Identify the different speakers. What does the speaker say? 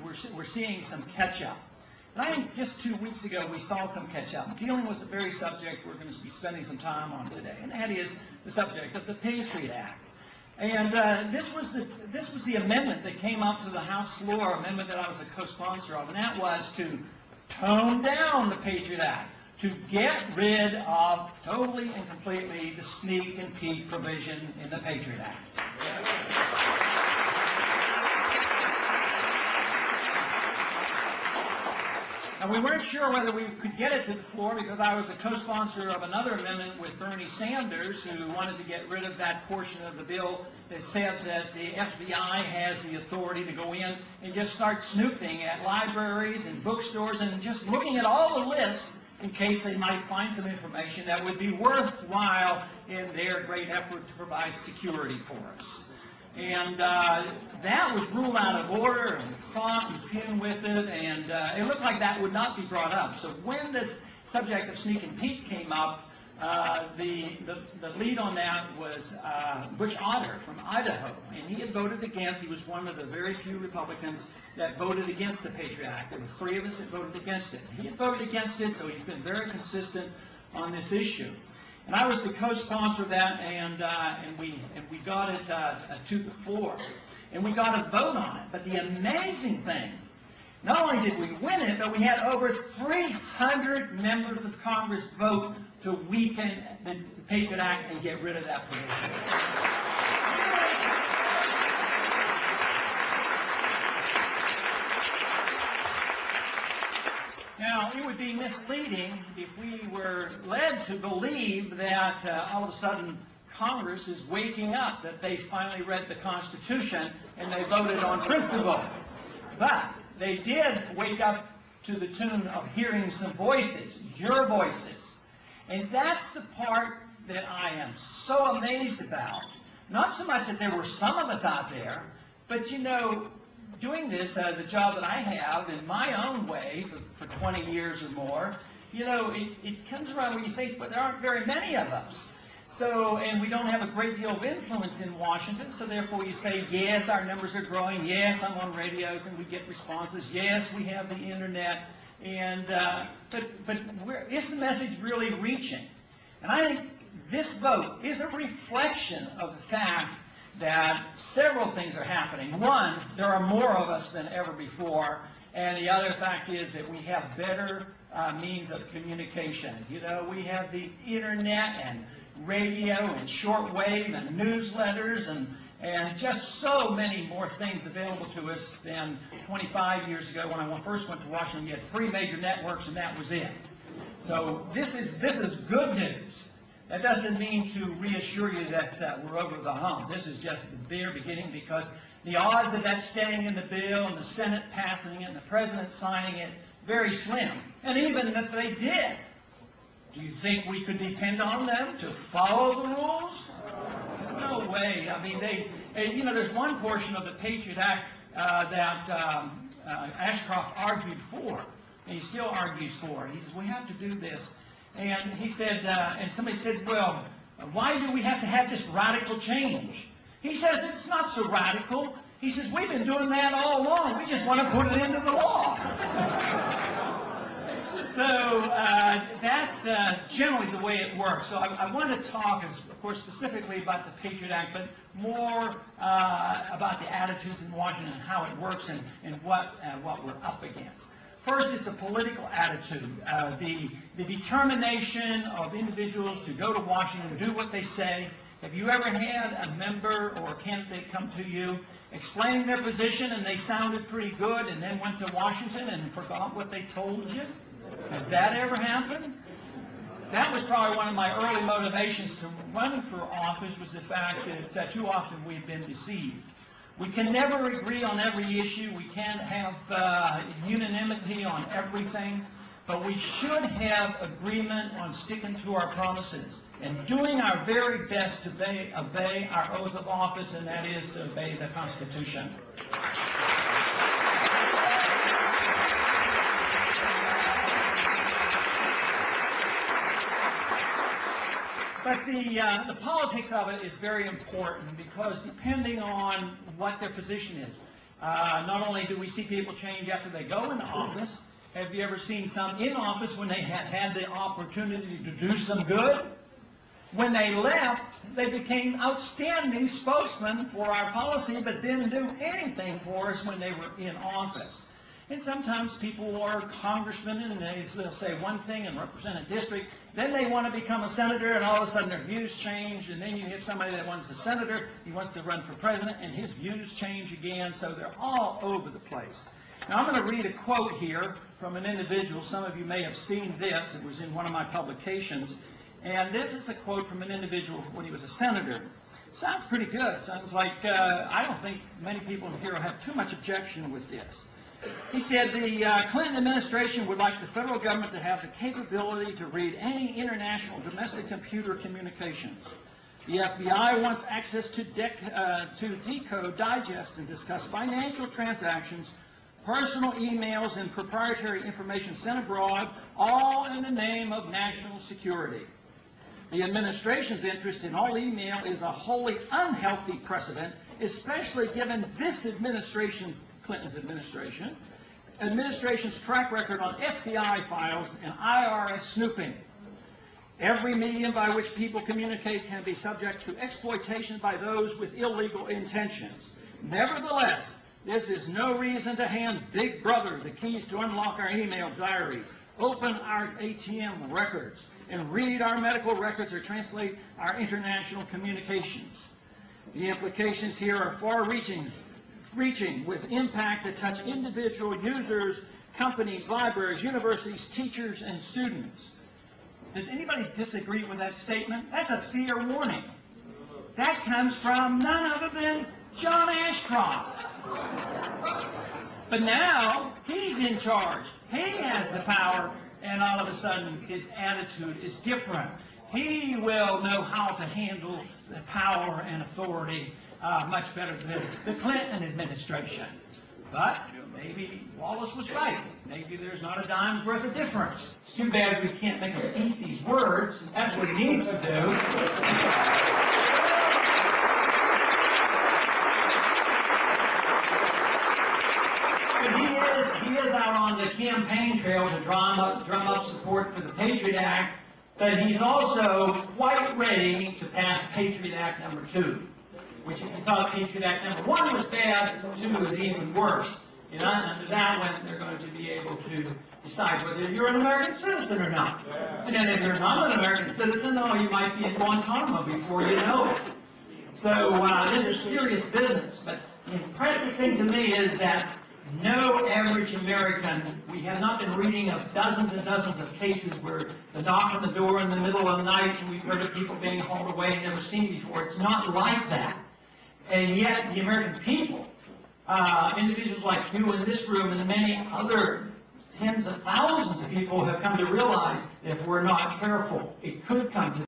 Speaker 1: we're seeing some catch-up. And I think just 2 weeks ago we saw some catch-up dealing with the very subject we're going to be spending some time on today, and that is the subject of the Patriot Act. And this was the amendment that came up to the House floor, amendment that I was a co-sponsor of, and that was to tone down the Patriot Act, to get rid of totally and completely the sneak and peek provision in the Patriot Act. And we weren't sure whether we could get it to the floor because I was a co-sponsor of another amendment with Bernie Sanders, who wanted to get rid of that portion of the bill that said that the FBI has the authority to go in and just start snooping at libraries and bookstores and just looking at all the lists in case they might find some information that would be worthwhile in their great effort to provide security for us. And that was ruled out of order and fought and fumed with it, and it looked like that would not be brought up. So when this subject of sneak and peek came up, the lead on that was Butch Otter from Idaho, and he had voted against. He was one of the very few Republicans that voted against the Patriot Act. There were 3 of us that voted against it. He had voted against it, so he's been very consistent on this issue. And I was the co-sponsor of that, and we got it 2-4, and we got a vote on it. But the amazing thing, not only did we win it, but we had over 300 members of Congress vote to weaken the Patriot Act and get rid of that provision. Now, it would be misleading if we were led to believe that all of a sudden Congress is waking up, that they finally read the Constitution and they voted on principle. But they did wake up to the tune of hearing some voices, your voices. And that's the part that I am so amazed about. Not so much that there were some of us out there, but you know, doing this, the job that I have in my own way for 20 years or more, you know, it comes around where you think, but there aren't very many of us. So, and we don't have a great deal of influence in Washington, so therefore you say, yes, our numbers are growing, yes, I'm on radios and we get responses, yes, we have the internet, and, but is the message really reaching? And I think this vote is a reflection of the fact that several things are happening. One, there are more of us than ever before, and the other fact is that we have better means of communication. You know, we have the internet and radio and shortwave and newsletters and just so many more things available to us than 25 years ago when I first went to Washington. You had 3 major networks and that was it. So this is good news. That doesn't mean to reassure you that we're over the hump. This is just the bare beginning, because the odds of that staying in the bill and the Senate passing it and the President signing it, very slim. And even if they did, do you think we could depend on them to follow the rules? There's no way. I mean, you know, there's one portion of the Patriot Act that Ashcroft argued for, and he still argues for it. He says, we have to do this. And he said, and somebody said, well, why do we have to have this radical change? He says, it's not so radical. He says, we've been doing that all along. We just want to put it into the law. So that's generally the way it works. So I want to talk, of course, specifically about the Patriot Act, but more about the attitudes in Washington and how it works and what we're up against. First, it's a political attitude, the determination of individuals to go to Washington and do what they say. Have you ever had a member or a candidate come to you explaining their position and they sounded pretty good and then went to Washington and forgot what they told you? Has that ever happened? That was probably one of my early motivations to run for office, was the fact that too often we've been deceived. We can never agree on every issue. We can't have unanimity on everything. But we should have agreement on sticking to our promises and doing our very best to obey our oath of office, and that is to obey the Constitution. But the politics of it is very important, because depending on what their position is, Not only do we see people change after they go into office, have you ever seen some in office when they had the opportunity to do some good? When they left, they became outstanding spokesmen for our policy, but didn't do anything for us when they were in office. And sometimes people are congressmen and they'll say one thing and represent a district. Then they want to become a senator and all of a sudden their views change. And then you have somebody that wants a senator, he wants to run for president, and his views change again. So they're all over the place. Now I'm going to read a quote here from an individual. Some of you may have seen this. It was in one of my publications. And this is a quote from an individual when he was a senator. Sounds pretty good. Sounds like I don't think many people here will have too much objection with this. He said the Clinton administration would like the federal government to have the capability to read any international domestic computer communications. The FBI wants access to decode, digest, and discuss financial transactions, personal emails, and proprietary information sent abroad, all in the name of national security. The administration's interest in all email is a wholly unhealthy precedent, especially given this administration, Clinton's administration's track record on FBI files and IRS snooping. Every medium by which people communicate can be subject to exploitation by those with illegal intentions. Nevertheless, this is no reason to hand Big Brother the keys to unlock our email diaries, open our ATM records, and read our medical records or translate our international communications. The implications here are far-reaching, with impact that touch individual users, companies, libraries, universities, teachers, and students. Does anybody disagree with that statement? That's a fair warning. That comes from none other than John Ashcroft. But now he's in charge. He has the power, and all of a sudden his attitude is different. He will know how to handle the power and authority much better than the Clinton administration. But maybe Wallace was right. Maybe there's not a dime's worth of difference. It's too bad we can't make him eat these words. That's what he needs to do. He is out on the campaign trail to drum up support for the Patriot Act, but he's also quite ready to pass Patriot Act number 2, which if you thought Patriot Act number 1 was bad, 2 is even worse. You know, under that one, they're going to be able to decide whether you're an American citizen or not. And then if you're not an American citizen, oh, you might be in Guantanamo before you know it. So this is serious business. But the impressive thing to me is that no average American, we have not been reading of dozens and dozens of cases where the knock on the door in the middle of the night and we've heard of people being hauled away and never seen before. It's not like that. And yet the American people, individuals like you in this room and many other tens of thousands of people have come to realize that if we're not careful, it could come to